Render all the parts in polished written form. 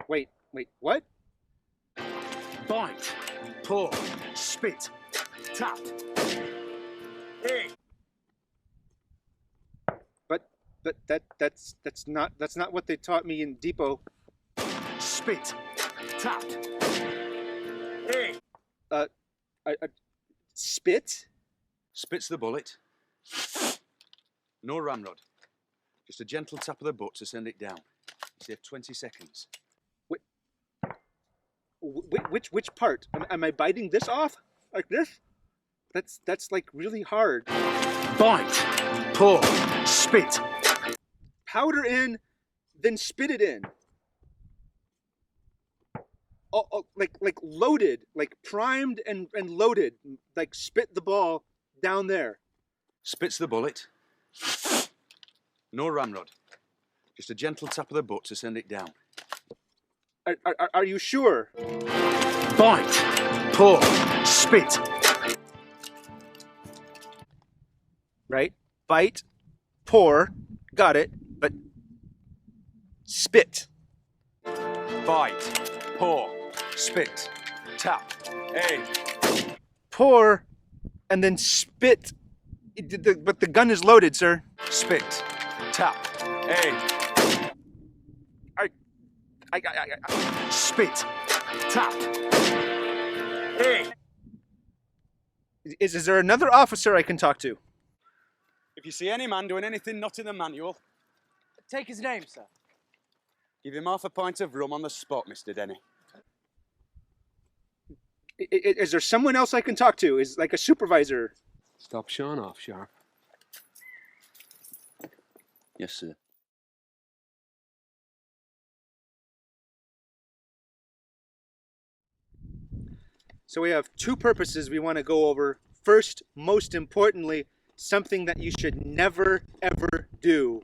Wait, what? Bite, paw, spit, tap. Hey. But that's not what they taught me in depot. Spit, tap. Hey. Spit? Spits the bullet. No ramrod. Just a gentle tap of the butt to send it down. Save 20 seconds. Which part? Am I biting this off? Like this? That's like really hard. Bite, paw, spit. Powder in, then spit it in. Oh, like loaded, like primed and loaded. Like spit the ball down there. Spits the bullet. No ramrod. Just a gentle tap of the butt to send it down. Are you sure? Bite, paw, spit. Right? Bite, pour, got it, but spit. Bite, paw, spit, tap, hey. Pour, and then spit. But the gun is loaded, sir. Spit, tap, hey. Spit, tap. Hey. Is there another officer I can talk to? If you see any man doing anything not in the manual, Take his name, sir. give him half a pint of rum on the spot, Mr. Denny. Is there someone else I can talk to? Is like a supervisor? Stop showing off, Sharp. Yes, sir. So we have two purposes we want to go over. First, most importantly, something that you should never, ever do.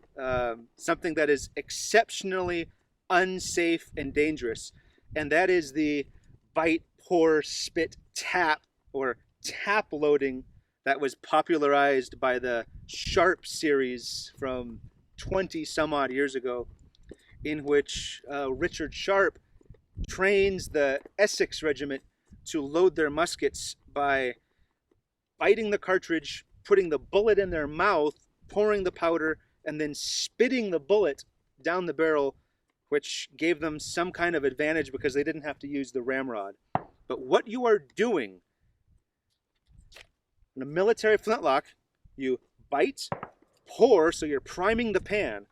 Something that is exceptionally unsafe and dangerous. And that is the bite, pour, spit, tap, or tap loading that was popularized by the Sharp series from 20 some odd years ago, in which Richard Sharp trains the Essex Regiment to load their muskets by biting the cartridge, putting the bullet in their mouth, pouring the powder, and then spitting the bullet down the barrel, which gave them some kind of advantage because they didn't have to use the ramrod. But what you are doing in a military flintlock, you bite, pour, so you're priming the pan.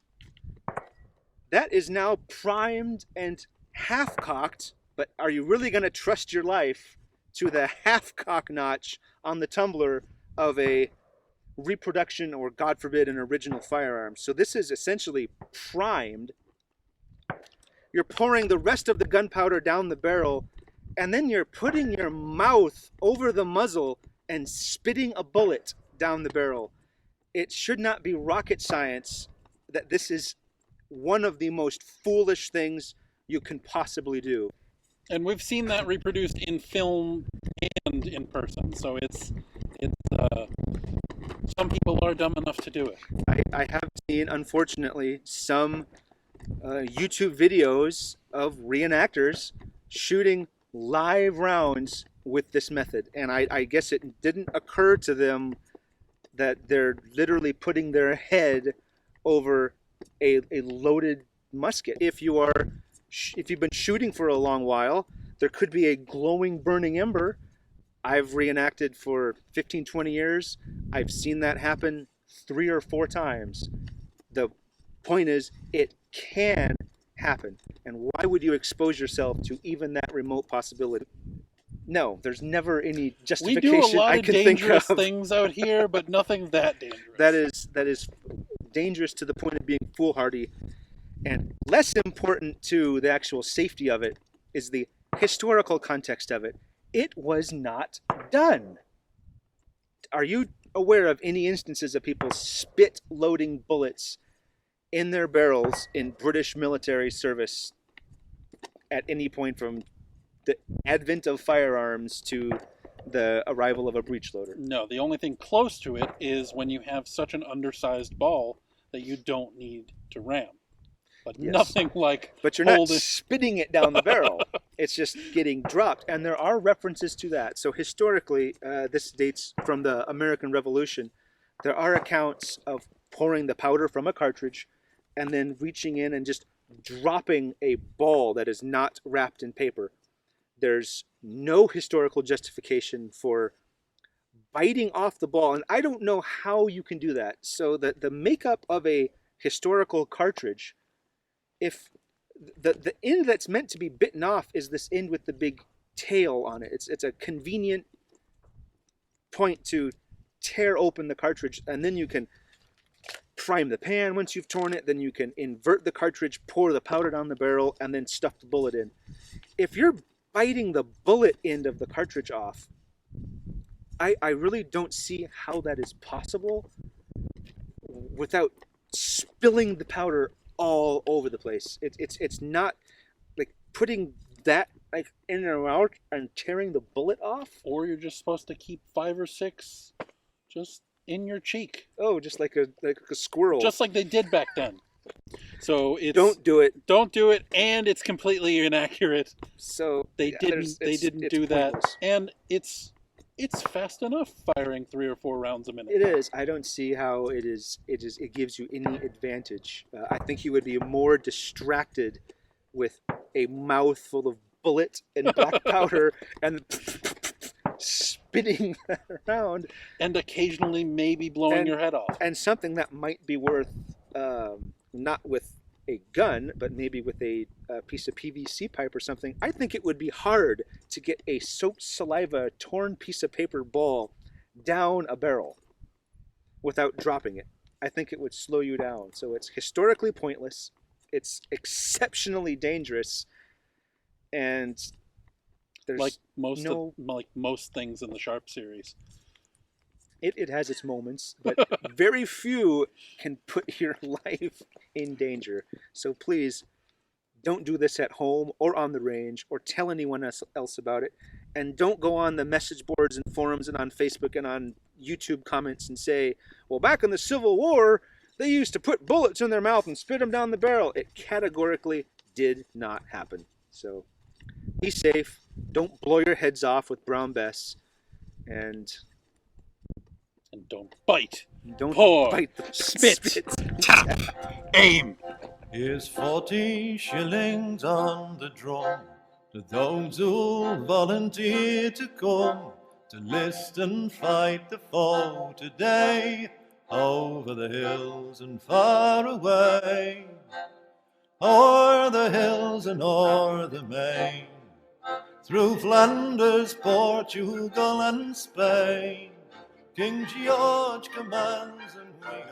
That is now primed and half-cocked, but are you really going to trust your life to the half-cock notch on the tumbler of a reproduction or, God forbid, an original firearm? So this is essentially primed. You're pouring the rest of the gunpowder down the barrel, and then you're putting your mouth over the muzzle and spitting a bullet down the barrel. It should not be rocket science that this is one of the most foolish things you can possibly do. And we've seen that reproduced in film and in person, so it's some people are dumb enough to do it. I have seen, unfortunately, some YouTube videos of reenactors shooting live rounds with this method, and I guess it didn't occur to them that they're literally putting their head over a loaded musket. If you've been shooting for a long while, there could be a glowing, burning ember. I've reenacted for 15, 20 years. I've seen that happen 3 or 4 times. The point is, it can happen. And why would you expose yourself to even that remote possibility? No, there's never any justification We do a lot I of can think dangerous of. things out here, but nothing that dangerous. That is dangerous to the point of being foolhardy. And less important to the actual safety of it is the historical context of it. It was not done. Are you aware of any instances of people spit loading bullets in their barrels in British military service at any point from the advent of firearms to the arrival of a breech loader? No, the only thing close to it is when you have such an undersized ball that you don't need to ram. but Yes. nothing like But you're not holding. spitting it down the barrel. It's just getting dropped. And there are references to that. So historically, this dates from the American Revolution. There are accounts of pouring the powder from a cartridge and then reaching in and just dropping a ball that is not wrapped in paper. There's no historical justification for biting off the ball. And I don't know how you can do that. So the makeup of a historical cartridge, if the end that's meant to be bitten off is this end with the big tail on it. It's a convenient point to tear open the cartridge, and then you can prime the pan once you've torn it. Then you can invert the cartridge, pour the powder down the barrel, and then stuff the bullet in. If you're biting the bullet end of the cartridge off, I really don't see how that is possible without spilling the powder all over the place. It's not like putting that like in and out and tearing the bullet off. Or you're just supposed to keep 5 or 6 just in your cheek, Oh, just like a squirrel. just like they did back then. So it's Don't do it. don't do it, and it's completely inaccurate. So They yeah, didn't it's do that, pointless. and it's fast enough firing 3 or 4 rounds a minute. It is. I don't see how it is. It gives you any advantage. I think you would be more distracted with a mouthful of bullet and black powder and spinning that around, And occasionally maybe blowing And- your head off. and something that might be worth not with a gun, but maybe with a piece of PVC pipe or something. I think it would be hard to get a soaked saliva, torn piece of paper ball down a barrel without dropping it. I think it would slow you down. So it's historically pointless. It's exceptionally dangerous, and there's Like most no- like most things in the Sharp series. it has its moments, but very few can put your life in danger. So please don't do this at home or on the range or tell anyone else about it. And don't go on the message boards and forums and on Facebook and on YouTube comments and say, well, back in the Civil War, they used to put bullets in their mouth and spit them down the barrel. It categorically did not happen. So be safe. Don't blow your heads off with Brown Bess. And don't bite. don't Pour. bite the Spit. Tap. Aim. Here's 40 shillings on the drum to those who volunteer to come to list and fight the foe today, over the hills and far away, o'er the hills and o'er the main, through Flanders, Portugal and Spain. King George commands and we